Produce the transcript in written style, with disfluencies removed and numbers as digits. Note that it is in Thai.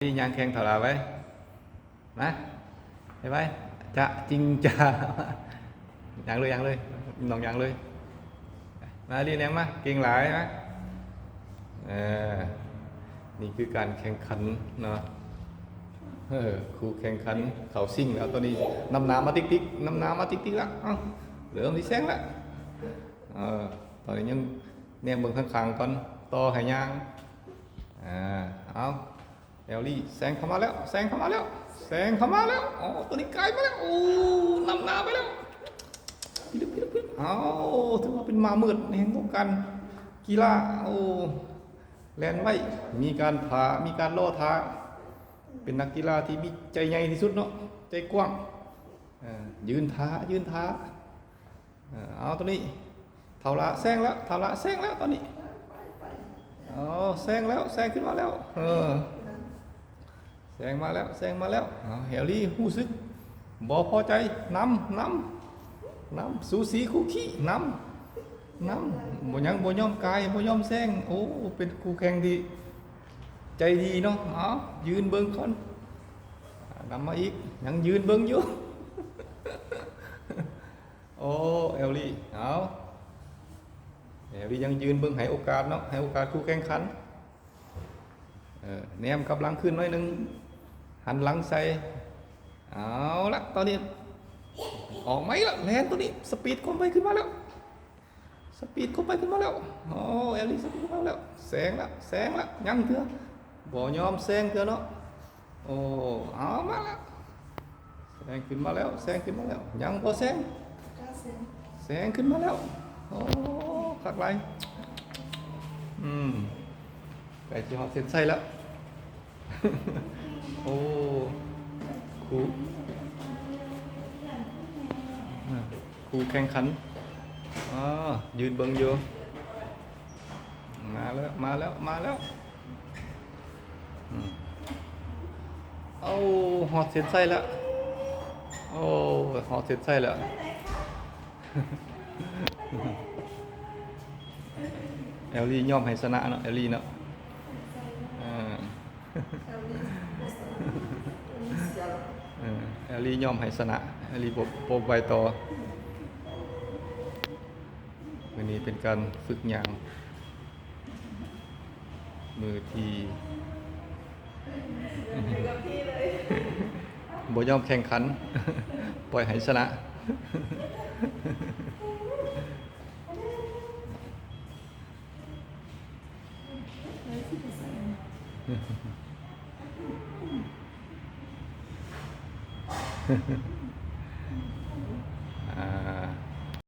đi nhang khen thở là vậy má thấy vậy chạ chinh chà nhangเลยน้องยังเลยมาเรียนแอมมาเก่งหลายนะเออนี่คือการแข่งขันเนาะครูแข่งขันเขาซิ่งแล้วตอนนี้น้ำมาติ๊กติ๊กน้ำมาติ๊กติ๊กละเหลือที่แซงละตอนนี้ยังแนมเบิ่งข้างๆก่อนต่อให้ย่างเอาเอลลี่แซงเข้ามาแล้วแซงเข้ามาแล้วแซงเข้ามาแล้วอ๋อตัวนี้ไกลมาแล้วโอ้นำหน้าไปแล้วพี่เอาถือว่าเป็นมามืดในแห่งวงการกีฬาโอ้แลนไว้มีการพามีการล่อท้าเป็นนักกีฬาที่มีใจใหญ่ที่สุดเนาะใจกว้างยืนท้าเอาตัวนี้เท่าละแซงแล้วเท่าละแซงแล้วตอนนี้อ๋อแซงแล้วแซงขึ้นมาแล้วแซงมาแล้วเฮลี่หู้สึกบ่พอใจนำสูสีคู่ขี้นำบ่ยอมกายบ่ยอมแซงโอ้เป็นคู่แข่งที่ใจดีเนาะยืนเบิ่งก่อนนำมาอีกยังยืนเบิ่งอยู่ โอ้เอลลี่เอาเอลลี่ยังยืนเบิ่งให้โอกาสเนาะให้โอกาสคู่แข่งขันแนมกำลังขึ้นหน่อยนึงหันหลังใส่เอาละตอนนี้ออกไหมล่ะแลนตัวนี้สปีดเข้าไปขึ้นมาแล้วโอ้เอลลี่สปีดขึ้นมาแล้วแซงละยังเถอะบ่ยอมแซงเถอะเนาะโอ้เอามาละแซงขึ้นมาแล้วยังบ่แซงขึ้นมาแล้วโอ้ขักไรไก่ที่หอดเส้นไส้แล้วโอ้ครูแข่งขันยืนเบิ่งอยู่มาแล้วเอาหอดเส้นไส้แล้วโอ้หอดเส้นไส้แล้วเอลลี่ยอมให้ชนะเนาะเอลลี่เนาะเอลลี่ยอมให้ชนะเอลลี่โปไปต่อวันนี้เป็นการฝึกยางมือทีบ่ยอมแข่งขันปล่อยให้ชนะ